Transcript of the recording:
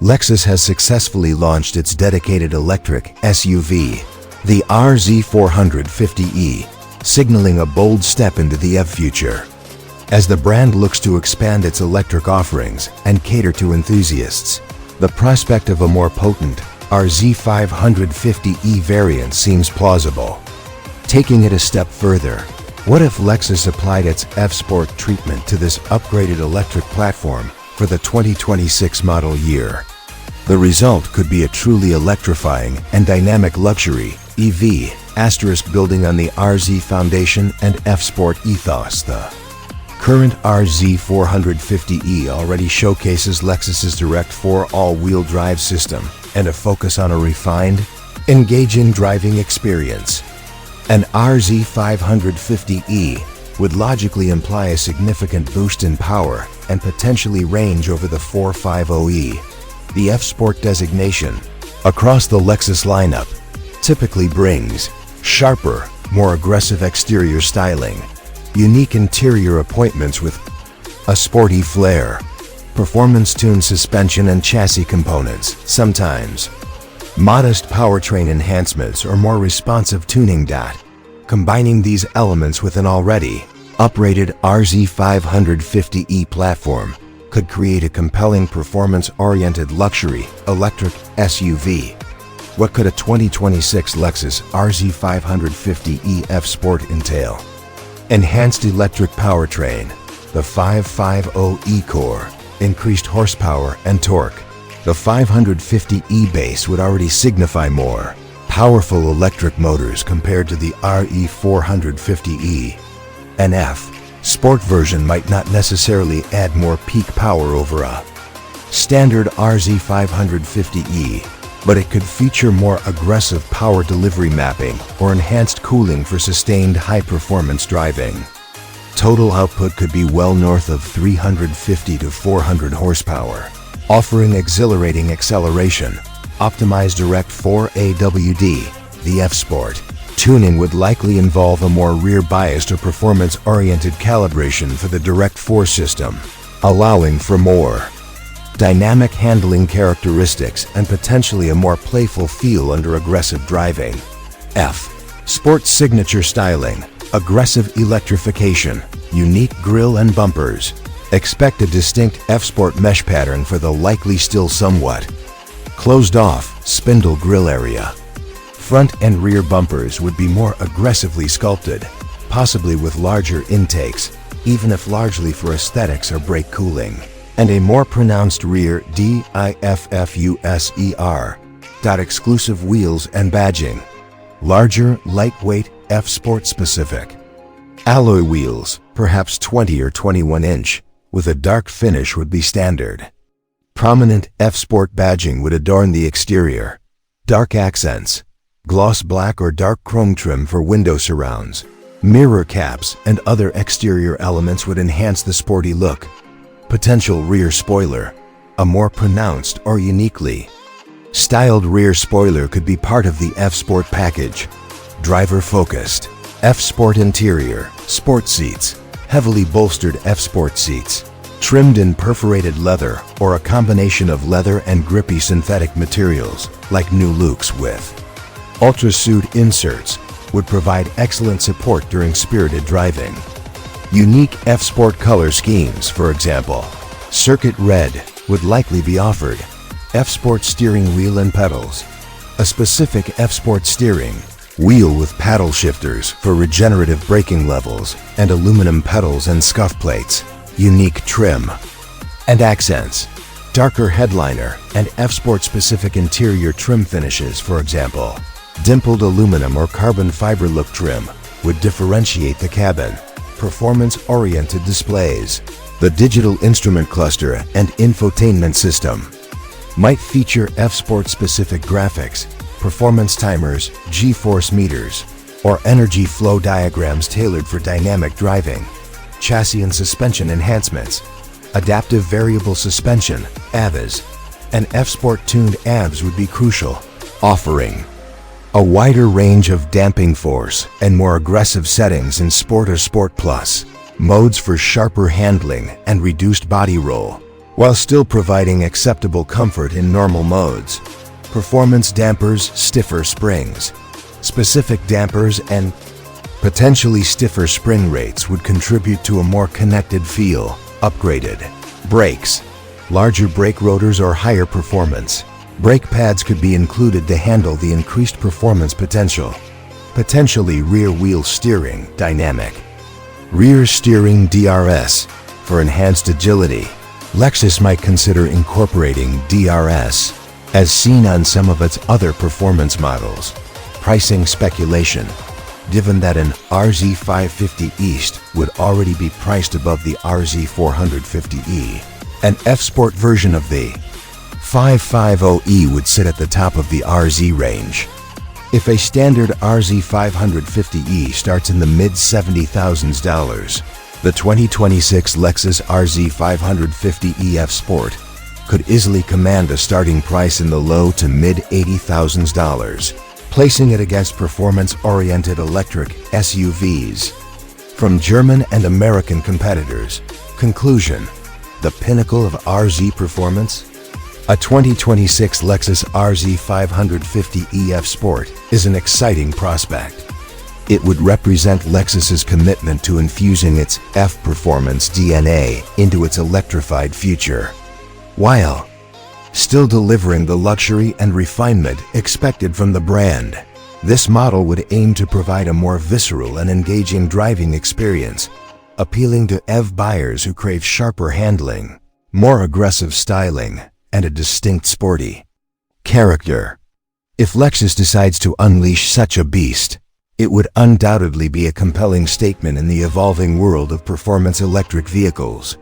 Lexus has successfully launched its dedicated electric SUV, the RZ450e, signaling a bold step into the EV future. As the brand looks to expand its electric offerings and cater to enthusiasts, the prospect of a more potent RZ550e variant seems plausible. Taking it a step further, what if Lexus applied its F-Sport treatment to this upgraded electric platform for the 2026 model year? The result could be a truly electrifying and dynamic luxury EV, building on the RZ foundation and F-Sport ethos. The current RZ450e already showcases Lexus's direct 4 all-wheel drive system and a focus on a refined, engaging driving experience. An RZ550e would logically imply a significant boost in power and potentially range over the 450e. The F-Sport designation across the Lexus lineup typically brings sharper, more aggressive exterior styling, unique interior appointments with a sporty flair, performance-tuned suspension and chassis components, sometimes modest powertrain enhancements or more responsive tuning. Combining these elements with an already uprated RZ550e platform could create a compelling performance-oriented luxury electric SUV. What could a 2026 Lexus RZ550e F-Sport entail? Enhanced electric powertrain, the 550 e-Core, increased horsepower and torque. The 550e base would already signify more powerful electric motors compared to the RE450e. An F-Sport version might not necessarily add more peak power over a standard RZ550e, but it could feature more aggressive power delivery mapping or enhanced cooling for sustained high-performance driving. Total output could be well north of 350 to 400 horsepower, offering exhilarating acceleration. Optimized Direct 4 AWD, the F-Sport tuning would likely involve a more rear-biased or performance-oriented calibration for the Direct 4 system, allowing for more dynamic handling characteristics and potentially a more playful feel under aggressive driving. F-Sport signature styling, aggressive electrification, unique grille and bumpers. Expect a distinct F-Sport mesh pattern for the likely still somewhat closed-off spindle grille area. Front and rear bumpers would be more aggressively sculpted, possibly with larger intakes, even if largely for aesthetics or brake cooling, and a more pronounced rear diffuser. Exclusive wheels and badging. Larger, lightweight, F-Sport specific alloy wheels, perhaps 20 or 21-inch, with a dark finish would be standard. Prominent F-Sport badging would adorn the exterior. Dark accents, gloss black or dark chrome trim for window surrounds, mirror caps and other exterior elements would enhance the sporty look. Potential rear spoiler, a more pronounced or uniquely styled rear spoiler could be part of the F-Sport package. Driver-focused F-Sport interior, sport seats, heavily bolstered F-Sport seats, trimmed in perforated leather or a combination of leather and grippy synthetic materials like new looks with ultra-suit inserts would provide excellent support during spirited driving. Unique F-Sport color schemes, for example, circuit red would likely be offered. F-Sport steering wheel and pedals, a specific F-Sport steering wheel with paddle shifters for regenerative braking levels and aluminum pedals and scuff plates. Unique trim and accents, darker headliner and F-Sport specific interior trim finishes, for example. Dimpled aluminum or carbon fiber look trim would differentiate the cabin. Performance-oriented displays. The digital instrument cluster and infotainment system might feature F-Sport specific graphics, performance timers, G-force meters, or energy flow diagrams tailored for dynamic driving. Chassis and suspension enhancements, adaptive variable suspension, AVAS, and F-Sport tuned ABS would be crucial, offering A wider range of damping force and more aggressive settings in Sport or Sport Plus. Modes for sharper handling and reduced body roll, while still providing acceptable comfort in normal modes. Performance dampers, stiffer springs. Specific dampers and potentially stiffer spring rates would contribute to a more connected feel. Upgraded brakes. Larger brake rotors or higher performance. Brake pads could be included to handle the increased performance potential. Potentially rear wheel steering, dynamic. Rear steering DRS. For enhanced agility, Lexus might consider incorporating DRS, as seen on some of its other performance models. Pricing speculation. Given that an RZ550 East would already be priced above the RZ450E, an F-Sport version of the 550E would sit at the top of the RZ range. If a standard RZ550E starts in the mid-$70,000s, the 2026 Lexus RZ550E F-Sport could easily command a starting price in the low to mid-$80,000s, placing it against performance-oriented electric SUVs from German and American competitors. Conclusion: the pinnacle of RZ performance? A 2026 Lexus RZ550E F-Sport is an exciting prospect. It would represent Lexus's commitment to infusing its F-performance DNA into its electrified future, while still delivering the luxury and refinement expected from the brand. This model would aim to provide a more visceral and engaging driving experience, appealing to EV buyers who crave sharper handling, more aggressive styling, and a distinct sporty character. If Lexus decides to unleash such a beast, it would undoubtedly be a compelling statement in the evolving world of performance electric vehicles.